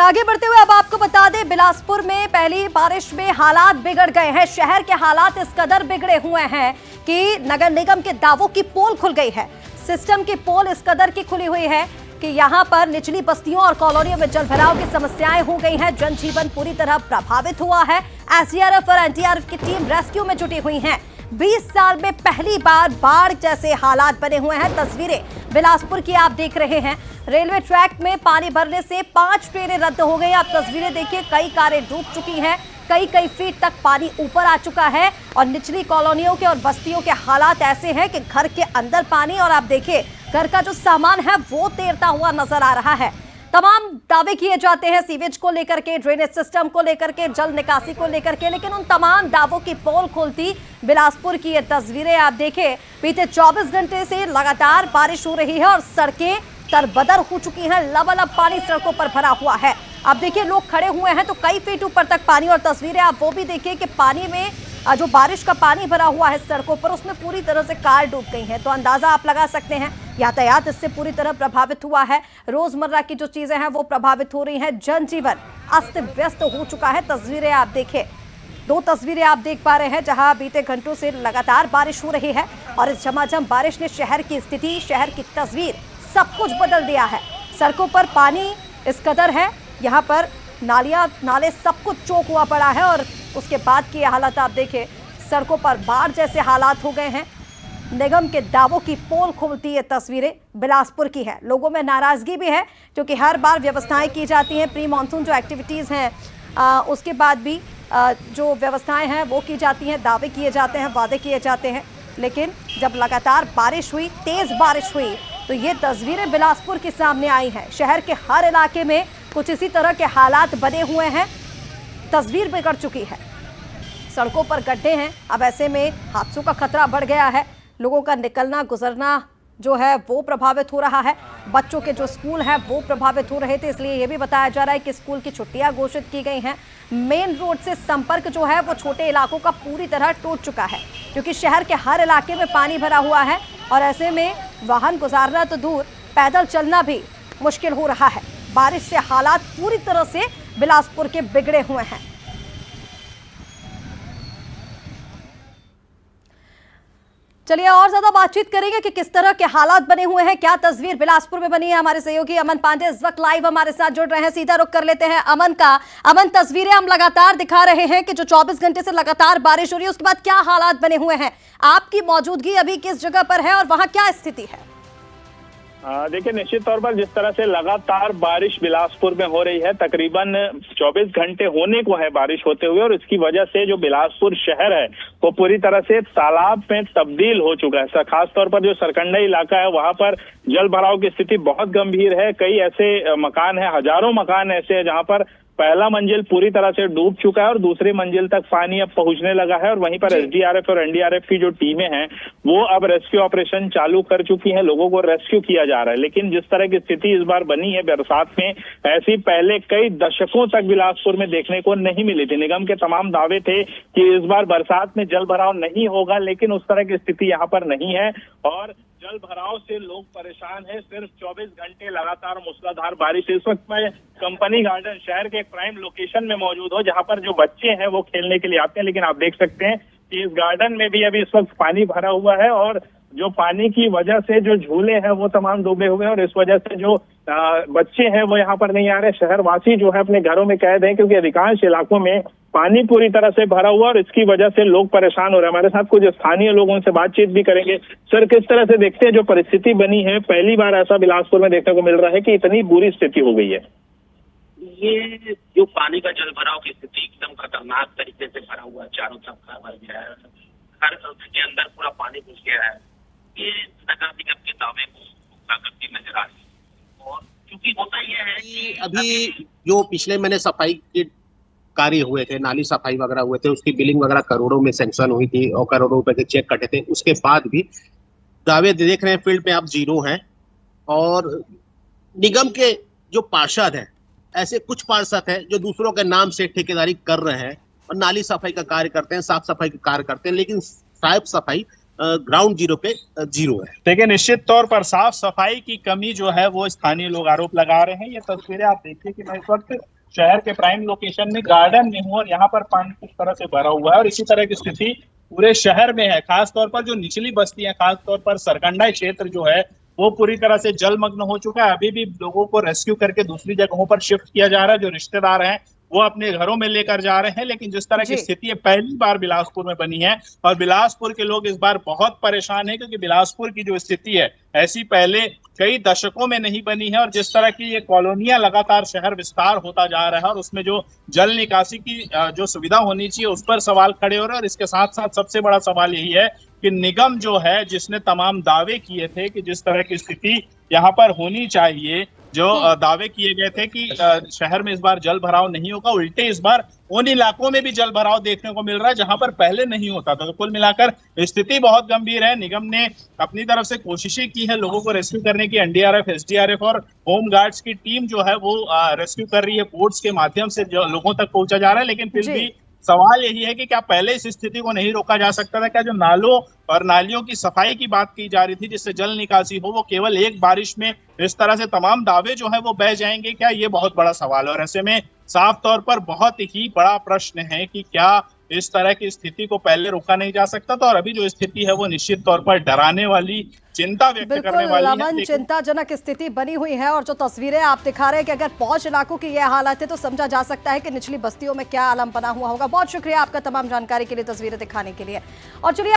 आगे बढ़ते हुए अब आपको बता दें, बिलासपुर में पहली बारिश में हालात बिगड़ गए हैं। शहर के हालात इस कदर बिगड़े हुए हैं कि नगर निगम के दावों की पोल खुल गई है। सिस्टम की पोल इस कदर की खुली हुई है कि यहां पर निचली बस्तियों और कॉलोनियों में जलभराव की समस्याएं हो गई हैं। जनजीवन पूरी तरह प्रभावित हुआ है। एसडीआरएफ और एनडीआरएफ की टीम रेस्क्यू में जुटी हुई है। 20 साल में पहली बार बाढ़ जैसे हालात बने हुए हैं। तस्वीरें बिलासपुर की आप देख रहे हैं। रेलवे ट्रैक में पानी भरने से 5 ट्रेनें रद्द हो गई। आप तस्वीरें देखिए, कई कारें डूब चुकी हैं, कई फीट तक पानी ऊपर आ चुका है और निचली कॉलोनियों के और बस्तियों के हालात ऐसे हैं कि घर के अंदर पानी, और आप देखिए घर का जो सामान है वो तैरता हुआ नजर आ रहा है। तमाम दावे किए जाते हैं सीवेज को लेकर के, ड्रेनेज सिस्टम को लेकर के, जल निकासी को लेकर के, लेकिन उन तमाम दावों की पोल खुलती बिलासपुर की ये तस्वीरें आप देखें। बीते 24 घंटे से लगातार बारिश हो रही है और सड़कें तरबदर हो चुकी हैं। लबालब पानी सड़कों पर भरा हुआ है। आप देखिए, लोग खड़े हुए हैं तो कई फीट ऊपर तक पानी, और तस्वीरें आप वो भी देखिए कि पानी में जो बारिश का पानी भरा हुआ है सड़कों पर, उसमें पूरी तरह से कार डूब गई है। तो अंदाजा आप लगा सकते हैं, यातायात इससे पूरी तरह प्रभावित हुआ है। रोजमर्रा की जो चीजें हैं वो प्रभावित हो रही हैं। जनजीवन अस्त व्यस्त हो चुका है। तस्वीरें आप देखें, 2 तस्वीरें आप देख पा रहे हैं जहां बीते घंटों से लगातार बारिश हो रही है और इस झमाझम बारिश ने शहर की स्थिति, शहर की तस्वीर सब कुछ बदल दिया है। सड़कों पर पानी इस कदर है, यहाँ पर नालियां नाले सब कुछ चौक हुआ पड़ा है और उसके बाद की हालत आप देखें, सड़कों पर बाढ़ जैसे हालात हो गए हैं। निगम के दावों की पोल खुलती ये तस्वीरें बिलासपुर की है। लोगों में नाराजगी भी है क्योंकि हर बार व्यवस्थाएं की जाती हैं, प्री मानसून जो एक्टिविटीज़ हैं उसके बाद भी जो व्यवस्थाएं हैं वो की जाती हैं, दावे किए जाते हैं, वादे किए जाते हैं, लेकिन जब लगातार बारिश हुई, तेज़ बारिश हुई, तो ये तस्वीरें बिलासपुर के सामने आई हैं। शहर के हर इलाके में कुछ इसी तरह के हालात बने हुए हैं। तस्वीर बिगड़ चुकी है, सड़कों पर गड्ढे हैं। अब ऐसे में हादसों का खतरा बढ़ गया है। लोगों का निकलना गुजरना जो है वो प्रभावित हो रहा है। बच्चों के जो स्कूल हैं वो प्रभावित हो रहे थे, इसलिए ये भी बताया जा रहा है कि स्कूल की छुट्टियां घोषित की गई हैं। मेन रोड से संपर्क जो है वो छोटे इलाकों का पूरी तरह टूट चुका है क्योंकि शहर के हर इलाके में पानी भरा हुआ है और ऐसे में वाहन गुजारना तो दूर, पैदल चलना भी मुश्किल हो रहा है। बारिश से हालात पूरी तरह से बिलासपुर के बिगड़े हुए हैं। चलिए और ज्यादा बातचीत करेंगे कि किस तरह के हालात बने हुए हैं, क्या तस्वीर बिलासपुर में बनी है। हमारे सहयोगी अमन पांडे इस वक्त लाइव हमारे साथ जुड़ रहे हैं। सीधा रुख कर लेते हैं अमन का। अमन, तस्वीरें हम लगातार दिखा रहे हैं कि जो 24 घंटे से लगातार बारिश हो रही है, उसके बाद क्या हालात बने हुए हैं। आपकी मौजूदगी अभी किस जगह पर है और वहां क्या स्थिति है? देखिए, निश्चित तौर पर जिस तरह से लगातार बारिश बिलासपुर में हो रही है, तकरीबन 24 घंटे होने को है बारिश होते हुए, और इसकी वजह से जो बिलासपुर शहर है वो पूरी तरह से तालाब में तब्दील हो चुका है। खास तौर पर जो सरकंडा इलाका है वहां पर जल भराव की स्थिति बहुत गंभीर है। कई ऐसे मकान है, हजारों मकान ऐसे हैं जहां पर पहला मंजिल पूरी तरह से डूब चुका है और दूसरी मंजिल तक पानी अब पहुंचने लगा है। और वहीं पर एसडीआरएफ और एनडीआरएफ की जो टीमें हैं वो अब रेस्क्यू ऑपरेशन चालू कर चुकी हैं, लोगों को रेस्क्यू किया जा रहा है। लेकिन जिस तरह की स्थिति इस बार बनी है बरसात में, ऐसी पहले कई दशकों तक बिलासपुर में देखने को नहीं मिली थी। निगम के तमाम दावे थे कि इस बार बरसात में जल भराव नहीं होगा, लेकिन उस तरह की स्थिति यहाँ पर नहीं है और जल भराव से लोग परेशान हैं। सिर्फ 24 घंटे लगातार मूसलाधार बारिश। इस वक्त मैं कंपनी गार्डन शहर के एक प्राइम लोकेशन में मौजूद हूँ जहां पर जो बच्चे हैं वो खेलने के लिए आते हैं, लेकिन आप देख सकते हैं कि इस गार्डन में भी अभी इस वक्त पानी भरा हुआ है और जो पानी की वजह से जो झूले हैं वो तमाम डूबे हुए हैं और इस वजह से जो बच्चे हैं वो यहाँ पर नहीं आ रहे। शहरवासी जो है अपने घरों में कैद हैं क्योंकि अधिकांश इलाकों में पानी पूरी तरह से भरा हुआ और इसकी वजह से लोग परेशान हो रहे हैं। हमारे साथ कुछ स्थानीय लोगों से बातचीत भी करेंगे। सर, किस तरह से देखते हैं जो परिस्थिति बनी है? पहली बार ऐसा बिलासपुर में देखने को मिल रहा है कि इतनी बुरी स्थिति हो गई है। ये जो पानी का जल भराव की स्थिति एकदम खतरनाक तरीके से भरा हुआ है, चारों तरफ भर गया है, हर के अंदर पूरा पानी घुस गया है। ये नगर निगम के दावे को पूरा करती नजर आ रही है। और क्योंकि होता यह है कि अभी जो पिछले महीने सफाई के कार्य हुए थे, नाली सफाई वगैरह हुए थे, उसकी बिलिंग वगैरह करोड़ों में सैंक्शन हुई थी और करोड़ों रुपए के चेक कटे थे। उसके बाद भी दावे देख रहे हैं फील्ड पे आप जीरो हैं। और निगम के जो पार्षद हैं, ऐसे कुछ पार्षद हैं जो दूसरों के नाम से ठेकेदारी कर रहे हैं और नाली सफाई का कार्य करते हैं, साफ सफाई का कार्य करते हैं, लेकिन साफ सफाई ग्राउंड जीरो पे जीरो है। देखिए, निश्चित तौर पर साफ सफाई की कमी जो है वो स्थानीय लोग आरोप लगा रहे हैं। ये तस्वीरें आप देखिए कि मैं इस वक्त शहर के प्राइम लोकेशन में गार्डन में हूँ और यहाँ पर पानी किस तरह से भरा हुआ है और इसी तरह की स्थिति पूरे शहर में है। खास तौर पर जो निचली बस्तियां, खास तौर पर सरकंडा क्षेत्र जो है वो पूरी तरह से जलमग्न हो चुका है। अभी भी लोगों को रेस्क्यू करके दूसरी जगहों पर शिफ्ट किया जा रहा है। जो रिश्तेदार हैं वो अपने घरों में लेकर जा रहे हैं, लेकिन जिस तरह की स्थिति है पहली बार बिलासपुर में बनी है और बिलासपुर के लोग इस बार बहुत परेशान हैं, क्योंकि बिलासपुर की जो स्थिति है ऐसी पहले कई दशकों में नहीं बनी है। और जिस तरह की ये कॉलोनियां लगातार शहर विस्तार होता जा रहा है और उसमें जो जल निकासी की जो सुविधा होनी चाहिए उस पर सवाल खड़े हो रहे हैं। और इसके साथ साथ सबसे बड़ा सवाल यही है कि निगम जो है, जिसने तमाम दावे किए थे कि जिस तरह की स्थिति यहाँ पर होनी चाहिए, जो दावे किए गए थे कि शहर में इस बार जल भराव नहीं होगा, उल्टे इस बार उन इलाकों में भी जल भराव देखने को मिल रहा है जहां पर पहले नहीं होता था। तो कुल मिलाकर स्थिति बहुत गंभीर है। निगम ने अपनी तरफ से कोशिशें की है लोगों को रेस्क्यू करने की। एनडीआरएफ, एसडीआरएफ और होम गार्ड्स की टीम जो है वो रेस्क्यू कर रही है। बोट्स के माध्यम से जो लोगों तक पहुंचा जा रहा है, लेकिन फिर भी सवाल यही है कि क्या पहले इस स्थिति को नहीं रोका जा सकता था? क्या जो नालों और नालियों की सफाई की बात की जा रही थी जिससे जल निकासी हो, वो केवल एक बारिश में इस तरह से तमाम दावे जो है वो बह जाएंगे क्या? ये बहुत बड़ा सवाल है। और ऐसे में साफ तौर पर बहुत ही बड़ा प्रश्न है कि क्या इस तरह की स्थिति को पहले रोका नहीं जा सकता था? और अभी जो स्थिति है वो निश्चित तौर पर डराने वाली, चिंता व्यक्त करने वाली है। बिल्कुल चिंताजनक स्थिति बनी हुई है और जो तस्वीरें आप दिखा रहे हैं कि अगर पौष इलाकों की यह हालत है तो समझा जा सकता है कि निचली बस्तियों में क्या आलम बना हुआ होगा। बहुत शुक्रिया आपका तमाम जानकारी के लिए, तस्वीरें दिखाने के लिए। और चलिए